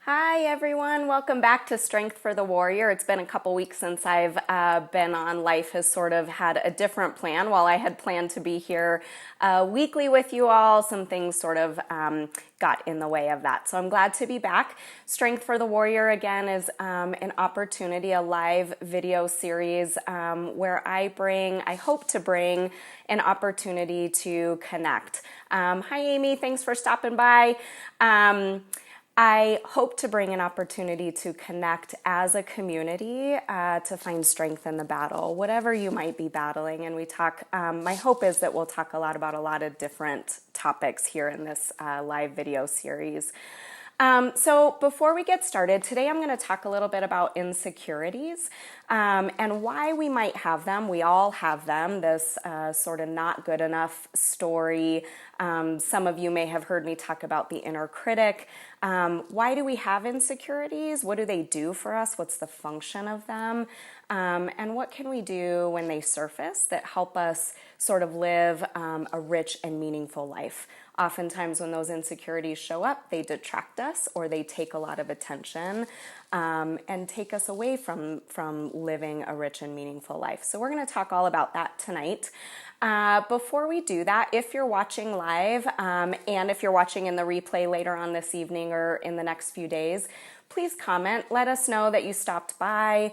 Hi everyone, welcome back to Strength for the Warrior. It's been a couple weeks since I've been on. Life has sort of had a different plan. While I had planned to be here weekly with you all, some things sort of got in the way of that. So I'm glad to be back. Strength for the Warrior again is an opportunity, a live video series where I hope to bring an opportunity to connect. Hi Amy, thanks for stopping by. I hope to bring an opportunity to connect as a community to find strength in the battle, whatever you might be battling. And we talk, my hope is that we'll talk a lot about a lot of different topics here in this live video series. So before we get started, today I'm going to talk a little bit about insecurities and why we might have them. We all have them, this sort of not good enough story. Some of you may have heard me talk about the inner critic. Why do we have insecurities? What do they do for us? What's the function of them? And what can we do when they surface that help us sort of live a rich and meaningful life? Oftentimes when those insecurities show up, they detract us or they take a lot of attention and take us away from living a rich and meaningful life. So we're going to talk all about that tonight. Before we do that, if you're watching live and if you're watching in the replay later on this evening or in the next few days, please comment. Let us know that you stopped by.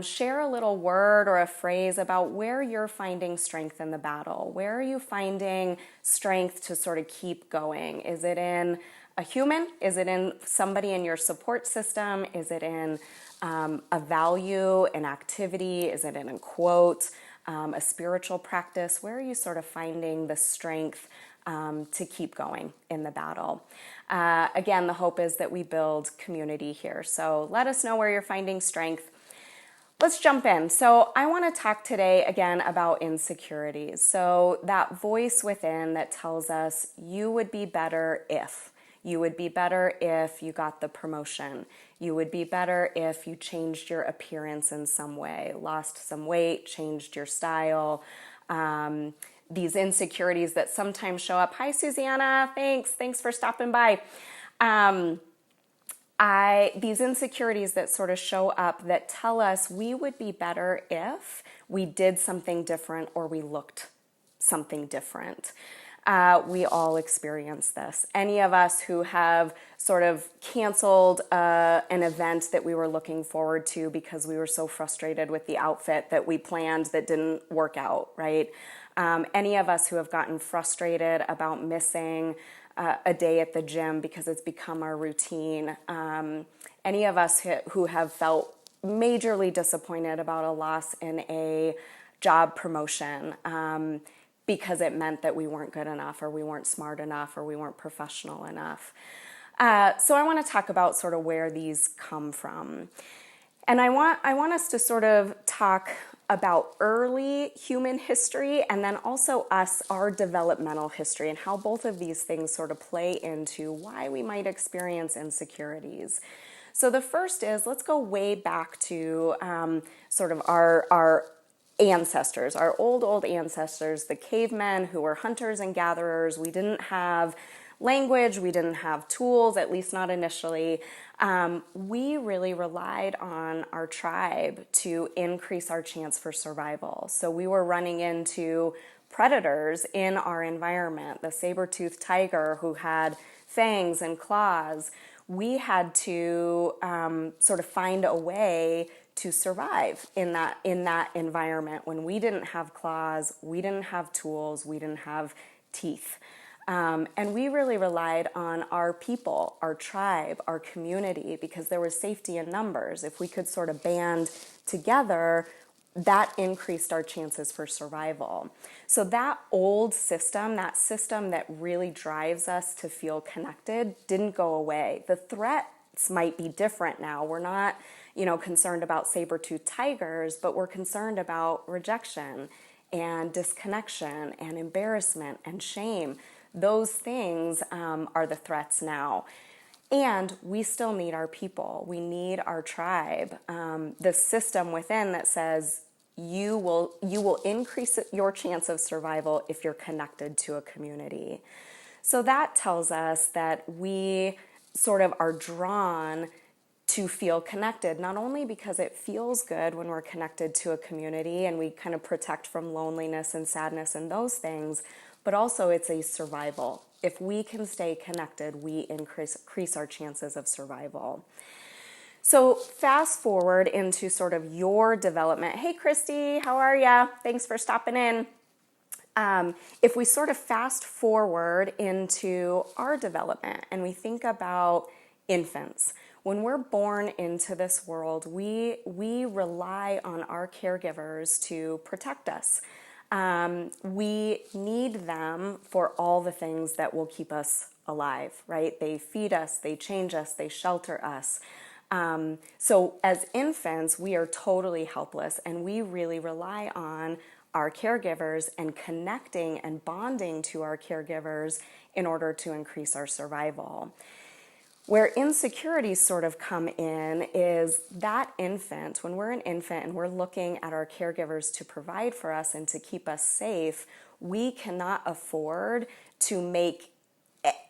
Share a little word or a phrase about where you're finding strength in the battle. Where are you finding strength to sort of keep going? Is it in a human? Is it in somebody in your support system? Is it in a value, an activity? Is it in a quote, a spiritual practice? Where are you sort of finding the strength to keep going in the battle? Again, the hope is that we build community here. So let us know where you're finding strength. Let's jump in. So I want to talk today again about insecurities. So that voice within that tells us you would be better if. You would be better if you got the promotion. You would be better if you changed your appearance in some way, lost some weight, changed your style. These insecurities that sometimes show up. Hi, Susanna. Thanks for stopping by. These insecurities that sort of show up that tell us we would be better if we did something different or we looked something different. We all experience this. Any of us who have sort of canceled an event that we were looking forward to because we were so frustrated with the outfit that we planned that didn't work out, right? Any of us who have gotten frustrated about missing a day at the gym because it's become our routine. Any of us who have felt majorly disappointed about a loss in a job promotion because it meant that we weren't good enough or we weren't smart enough or we weren't professional enough. So I want to talk about sort of where these come from. And I want us to sort of talk about early human history and then also our developmental history and how both of these things sort of play into why we might experience insecurities. So the first is, let's go way back to sort of our ancestors, our old ancestors, the cavemen who were hunters and gatherers. We didn't have language, we didn't have tools, at least not initially. We really relied on our tribe to increase our chance for survival. So we were running into predators in our environment, the saber-toothed tiger who had fangs and claws. We had to sort of find a way to survive in that environment when we didn't have claws, we didn't have tools, we didn't have teeth. And we really relied on our people, our tribe, our community, because there was safety in numbers. If we could sort of band together, that increased our chances for survival. So that old system, that system that really drives us to feel connected, didn't go away. The threats might be different now. We're not, concerned about saber-toothed tigers, but we're concerned about rejection and disconnection and embarrassment and shame. Those things are the threats now. And we still need our people. We need our tribe. The system within that says you will increase your chance of survival if you're connected to a community. So that tells us that we sort of are drawn to feel connected, not only because it feels good when we're connected to a community and we kind of protect from loneliness and sadness and those things, but also it's a survival. If we can stay connected, we increase our chances of survival. So fast forward into sort of your development. Hey, Christy, how are ya? Thanks for stopping in. If we sort of fast forward into our development and we think about infants, when we're born into this world, we rely on our caregivers to protect us. We need them for all the things that will keep us alive, right? They feed us, they change us, they shelter us. So as infants, we are totally helpless, and we really rely on our caregivers and connecting and bonding to our caregivers in order to increase our survival. Where insecurities sort of come in is that infant, when we're an infant and we're looking at our caregivers to provide for us and to keep us safe, we cannot afford to make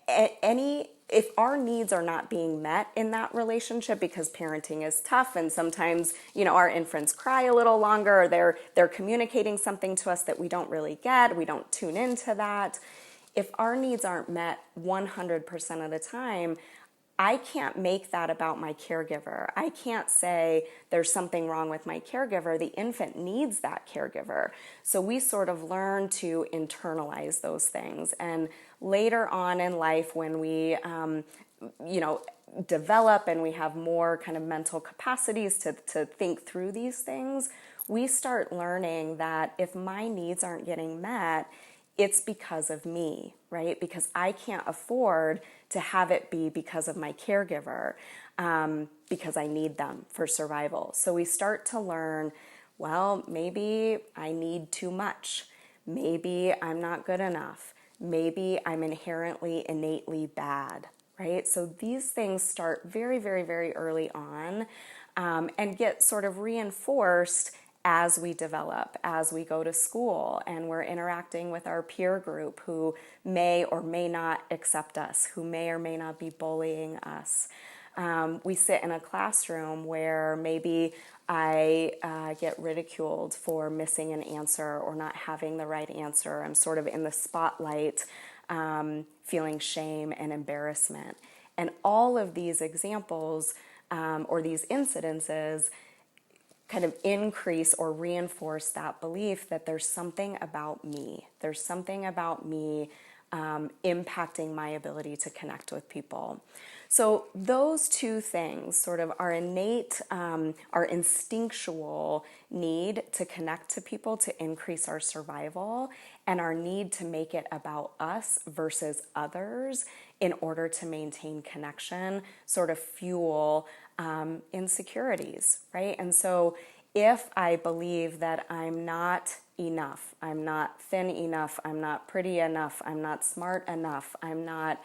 any, if our needs are not being met in that relationship, because parenting is tough and sometimes, our infants cry a little longer, or they're communicating something to us that we don't really get, we don't tune into that. If our needs aren't met 100% of the time, I can't make that about my caregiver. I can't say there's something wrong with my caregiver. The infant needs that caregiver. So we sort of learn to internalize those things. And later on in life, when we, develop and we have more kind of mental capacities to think through these things, we start learning that if my needs aren't getting met, it's because of me, right? Because I can't afford to have it be because of my caregiver, because I need them for survival. So we start to learn, well, maybe I need too much. Maybe I'm not good enough. Maybe I'm inherently, innately bad, right? So these things start very, very, very early on, and get sort of reinforced as we develop, as we go to school and we're interacting with our peer group who may or may not accept us, who may or may not be bullying us. We sit in a classroom where maybe I get ridiculed for missing an answer or not having the right answer. I'm sort of in the spotlight, feeling shame and embarrassment. And all of these examples or these incidences kind of increase or reinforce that belief that there's something about me. There's something about me impacting my ability to connect with people. So those two things, sort of our innate, our instinctual need to connect to people to increase our survival, and our need to make it about us versus others in order to maintain connection, sort of fuel insecurities, right? And so if I believe that I'm not enough, I'm not thin enough, I'm not pretty enough, I'm not smart enough, I'm not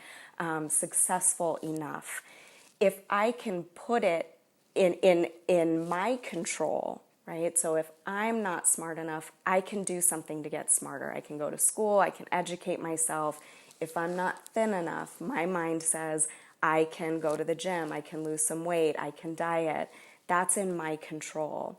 successful enough, if I can put it in my control, right? So if I'm not smart enough, I can do something to get smarter. I can go to school, I can educate myself. If I'm not thin enough, my mind says, I can go to the gym, I can lose some weight, I can diet. That's in my control.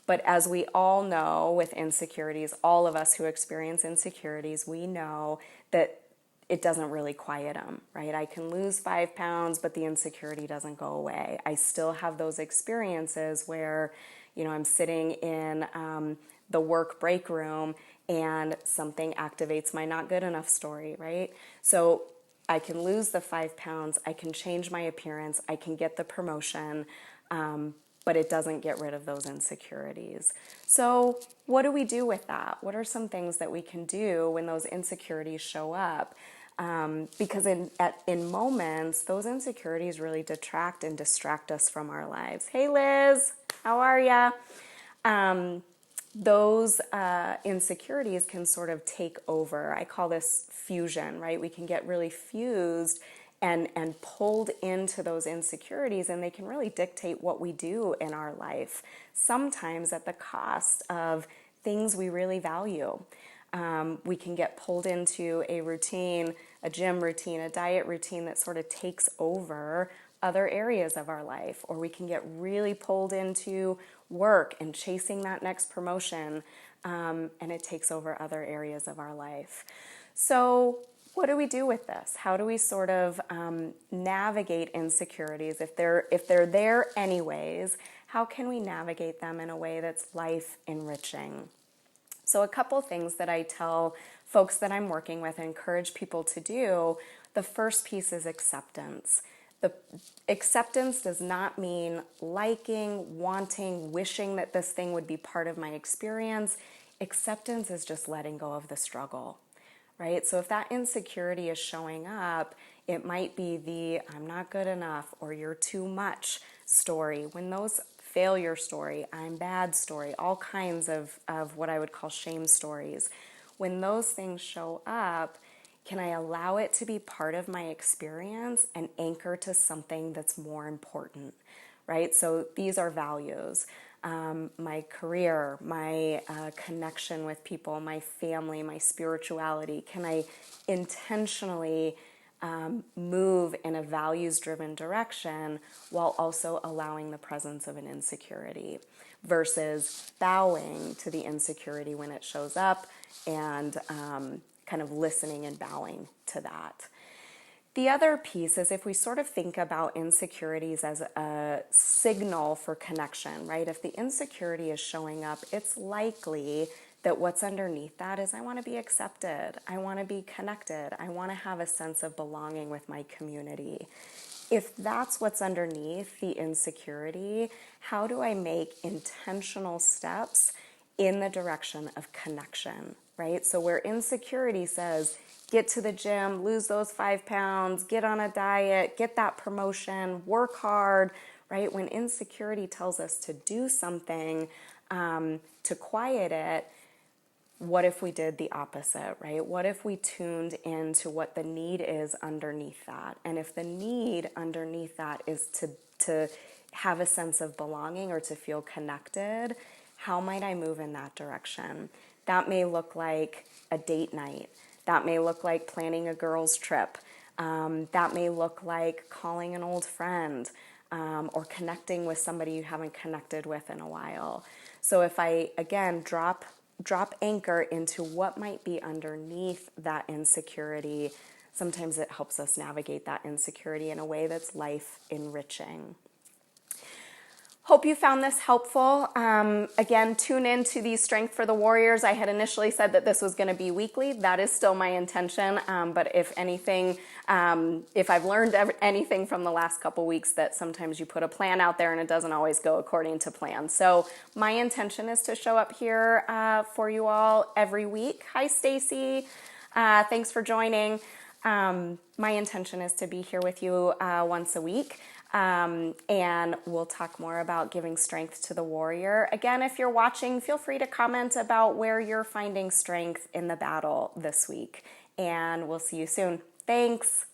But as we all know with insecurities, all of us who experience insecurities, we know that it doesn't really quiet them, right? I can lose 5 pounds, but the insecurity doesn't go away. I still have those experiences where, I'm sitting in the work break room and something activates my not good enough story, right? So I can lose the 5 pounds, I can change my appearance, I can get the promotion, but it doesn't get rid of those insecurities. So what do we do with that? What are some things that we can do when those insecurities show up? Because in moments, those insecurities really detract and distract us from our lives. Hey Liz, how are ya? Those insecurities can sort of take over. I call this fusion, right? We can get really fused and pulled into those insecurities, and they can really dictate what we do in our life, sometimes at the cost of things we really value. We can get pulled into a routine, a gym routine, a diet routine that sort of takes over other areas of our life, or we can get really pulled into work and chasing that next promotion, and it takes over other areas of our life. So what do we do with this? How do we sort of navigate insecurities if they're there anyways? How can we navigate them in a way that's life enriching? So a couple things that I tell folks that I'm working with and encourage people to do. The first piece is acceptance. The acceptance does not mean liking, wanting, wishing that this thing would be part of my experience. Acceptance is just letting go of the struggle, right? So if that insecurity is showing up, it might be the I'm not good enough or you're too much story. When those failure story, I'm bad story, all kinds of what I would call shame stories. When those things show up, can I allow it to be part of my experience and anchor to something that's more important, right? So these are values. My career, my connection with people, my family, my spirituality. Can I intentionally move in a values-driven direction while also allowing the presence of an insecurity versus bowing to the insecurity when it shows up and kind of listening and bowing to that. The other piece is if we sort of think about insecurities as a signal for connection, right? If the insecurity is showing up, it's likely that what's underneath that is I want to be accepted, I want to be connected, I want to have a sense of belonging with my community. If that's what's underneath the insecurity, how do I make intentional steps in the direction of connection, right? So where insecurity says, get to the gym, lose those 5 pounds, get on a diet, get that promotion, work hard, right? When insecurity tells us to do something to quiet it, what if we did the opposite, right? What if we tuned into what the need is underneath that? And if the need underneath that is to have a sense of belonging or to feel connected, how might I move in that direction? That may look like a date night. That may look like planning a girls' trip. That may look like calling an old friend or connecting with somebody you haven't connected with in a while. So if I, again, drop anchor into what might be underneath that insecurity, sometimes it helps us navigate that insecurity in a way that's life enriching. Hope you found this helpful. Again, tune in to the Strength for the Warriors. I had initially said that this was going to be weekly. That is still my intention. But if anything, if I've learned anything from the last couple weeks, that sometimes you put a plan out there and it doesn't always go according to plan. So my intention is to show up here for you all every week. Hi, Stacy. Thanks for joining. My intention is to be here with you once a week. And we'll talk more about giving strength to the warrior. Again, if you're watching, feel free to comment about where you're finding strength in the battle this week. And we'll see you soon. Thanks.